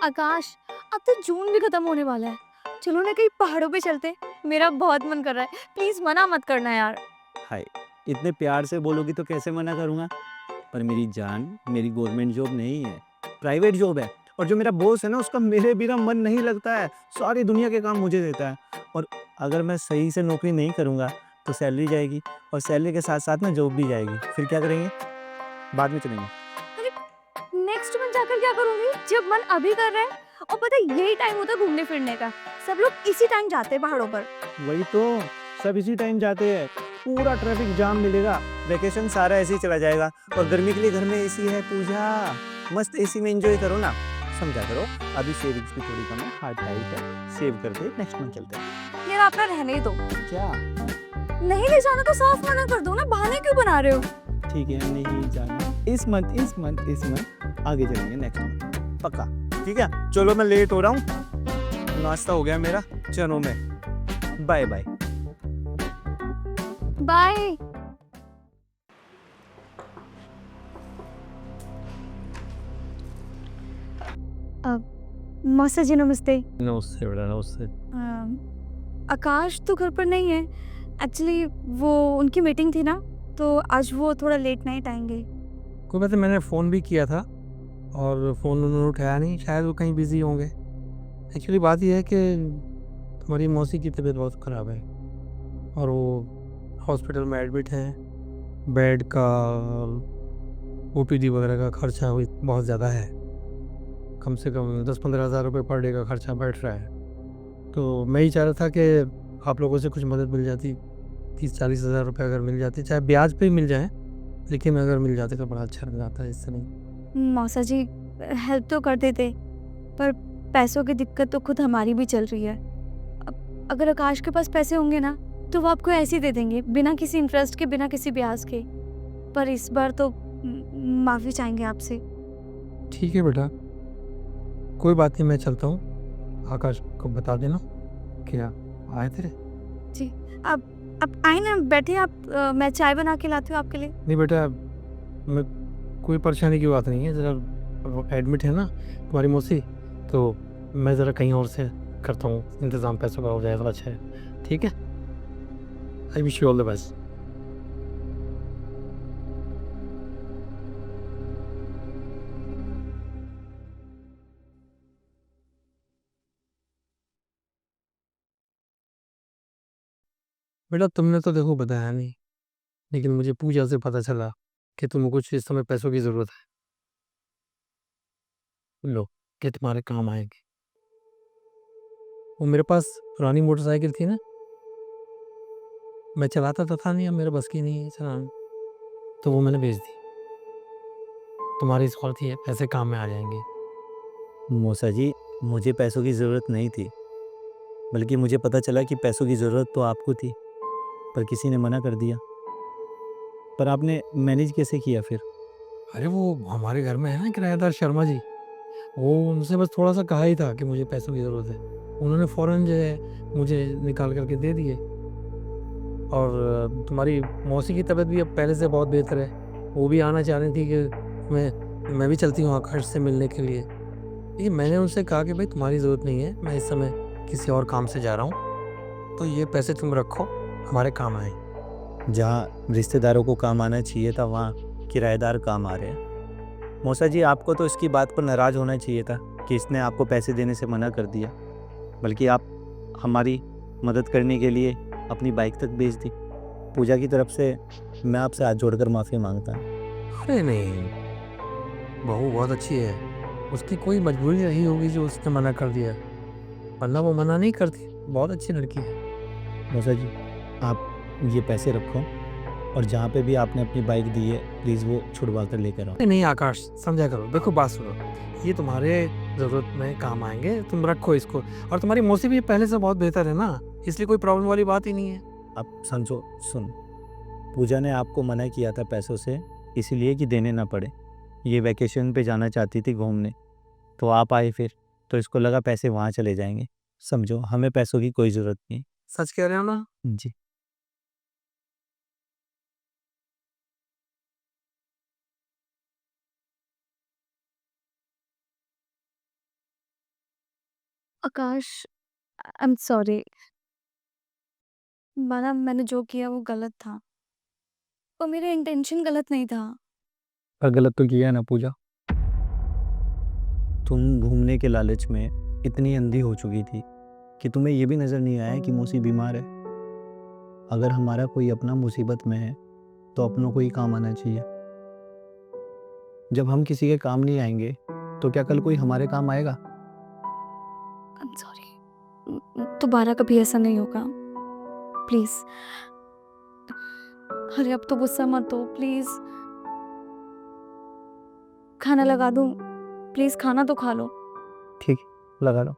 आकाश, अब तो जून भी खत्म होने वाला है। चलो ना कहीं पहाड़ों पे चलते। मेरा बहुत मन कर रहा है। प्लीज मना मत करना यार। हाय, इतने प्यार से बोलोगी तो कैसे मना करूँगा? पर मेरी जान, मेरी गवर्नमेंट जॉब नहीं है, प्राइवेट जॉब है। और जो मेरा बॉस है ना, उसका मेरे बिना मन नहीं लगता है। सारी दुनिया के काम मुझे देता है। और अगर मैं सही से नौकरी नहीं करूँगा, तो सैलरी जाएगी और सैलरी के साथ-साथ ना जॉब भी जाएगी। फिर क्या करेंगे? बाद में चलेंगे। अरे नेक्स्ट मंथ जाकर क्या करूंगी जब मन अभी कर रहा है। और पता है यही टाइम होता है घूमने फिरने का। सब लोग इसी टाइम जाते हैं पहाड़ों पर। वही तो, सब इसी टाइम जाते हैं। पूरा ट्रैफिक जाम मिलेगा, वैकेशन सारा ऐसे ही चला जाएगा। और गर्मी के लिए घर में एसी है पूजा, मस्त एसी में एंजॉय करो ना। समझा करो, अभी सेविंग्स भी थोड़ी कम है, हार्ड टाइट है। सेव करते नेक्स्ट मंथ चलते हैं। यार अपना रहने दो। क्या? नहीं ले जाना तो साफ मना कर दो ना, बहाने क्यों बना रहे हो। ठीक है, नहीं जाना इस मंथ आगे चलेंगे नेक्स्ट मंथ पक्का। ठीक है, चलो मैं लेट हो रहा हूँ। नाश्ता हो गया मेरा, चलो मैं बाय बाय। बाय। मौसा जी नमस्ते। नमस्ते बेटा, नमस्ते। आकाश तो घर पर नहीं है। एक्चुअली वो उनकी मीटिंग थी ना, तो आज वो थोड़ा लेट नाइट आएंगे। कोई बात नहीं, मैंने फ़ोन भी किया था और फ़ोन उन्होंने उठाया नहीं, शायद वो कहीं बिज़ी होंगे। एक्चुअली बात ये है कि तुम्हारी मौसी की तबीयत बहुत ख़राब है और वो हॉस्पिटल में एडमिट हैं। बेड का, ओपीडी वगैरह का खर्चा भी बहुत ज़्यादा है। कम से कम 10-15 हज़ार रुपये पर डे का खर्चा बैठ रहा है। तो मैं ही चाह रहा था कि आप लोगों से कुछ मदद मिल जाती। 30-40 हज़ार रुपये अगर मिल जाती, चाहे ब्याज पे ही मिल जाएँ, लेकिन अगर मिल जाते तो बड़ा अच्छा लग जाता है। इससे नहीं। मौसा जी हेल्प तो कर देते, पर पैसों की दिक्कत तो खुद हमारी भी चल रही है। अगर आकाश के पास पैसे होंगे ना, तो वो आपको ऐसे ही दे देंगे, बिना किसी इंटरेस्ट के, बिना किसी ब्याज के। पर इस बार तो माफ़ी चाहेंगे आपसे। ठीक है बेटा, कोई बात नहीं, मैं चलता हूँ। आकाश को बता देना क्या आए तेरे। जी। आप आए ना, बैठे आप। मैं चाय बना के लाती हूँ आपके लिए। नहीं बेटा, मैं कोई परेशानी की बात नहीं है। ज़रा वो एडमिट है ना तुम्हारी मौसी, तो मैं ज़रा कहीं और से करता हूँ इंतज़ाम, पैसों का हो जाए तो अच्छा है। ठीक है, I wish you all the best. बेटा तुमने तो देखो बताया नहीं, लेकिन मुझे पूजा से पता चला कि तुम्हें कुछ इस समय पैसों की ज़रूरत है। लो, कि तुम्हारे काम आएगी। वो मेरे पास पुरानी मोटरसाइकिल थी ना, मैं चलाता तो था नहीं, अब मेरे बस की नहीं है चलाना, तो वो मैंने बेच दी। तुम्हारी सौलत ही है, पैसे काम में आ जाएंगे। मौसा जी, मुझे पैसों की ज़रूरत नहीं थी, बल्कि मुझे पता चला कि पैसों की ज़रूरत तो आपको थी, पर किसी ने मना कर दिया। पर आपने मैनेज कैसे किया फिर? अरे वो हमारे घर में है ना किराएदार शर्मा जी, वो उनसे बस थोड़ा-सा कहा ही था कि मुझे पैसों की ज़रूरत है। उन्होंने फ़ौरन जो है मुझे निकाल कर के दे दिए। और तुम्हारी मौसी की तबीयत भी अब पहले से बहुत बेहतर है। वो भी आना चाह रही थी कि मैं भी चलती हूँ आकाश से मिलने के लिए। लेकिन मैंने उनसे कहा कि भाई तुम्हारी ज़रूरत नहीं है, मैं इस समय किसी और काम से जा रहा हूँ, तो ये पैसे तुम रखो, हमारे काम आएँ। जहाँ रिश्तेदारों को काम आना चाहिए था, वहाँ किराएदार काम आ रहे हैं। मौसा जी, आपको तो इसकी बात पर नाराज़ होना चाहिए था कि इसने आपको पैसे देने से मना कर दिया, बल्कि आप हमारी मदद करने के लिए अपनी बाइक तक बेच दी। पूजा की तरफ से मैं आपसे हाथ जोड़कर माफ़ी माँगता हूँ। अरे नहीं, बहू बहुत अच्छी है। उसकी कोई मजबूरी रही होगी जो उसने मना कर दिया, वरना वो मना नहीं करती। बहुत अच्छी लड़की है। मौसा जी, आप ये पैसे रखो और जहाँ पे भी आपने अपनी बाइक दी है, प्लीज़ वो छुड़वा कर लेकर आओ। नहीं, नहीं आकाश, समझा करो। देखो बात सुनो, ये तुम्हारे ज़रूरत में काम आएँगे, तुम रखो इसको। और तुम्हारी मौसी भी पहले से बहुत बेहतर है ना, इसलिए कोई प्रॉब्लम वाली बात ही नहीं है। आप समझो, सुन, पूजा ने आपको मना किया था पैसों से, इसीलिए कि देने ना पड़े। ये वैकेशन पे जाना चाहती थी घूमने, तो आप आए फिर, तो इसको लगा पैसे वहाँ चले जाएँगे। समझो, हमें पैसों की कोई ज़रूरत नहीं। सच कह रहे हो ना? जी। आकाश, आई एम सॉरी। माना मैंने जो किया वो गलत था, और मेरा इंटेंशन गलत नहीं था। पर गलत तो किया है ना पूजा। तुम घूमने के लालच में इतनी अंधी हो चुकी थी कि तुम्हें ये भी नज़र नहीं आया कि मौसी बीमार है। अगर हमारा कोई अपना मुसीबत में है तो अपनों को ही काम आना चाहिए। जब हम किसी के काम नहीं आएंगे तो क्या कल कोई हमारे काम आएगा? आई एम सॉरी, दोबारा कभी ऐसा नहीं होगा, प्लीज। अरे अब तो गुस्सा मत हो प्लीज। खाना लगा दूं? प्लीज खाना तो खा लो। ठीक, लगा लो।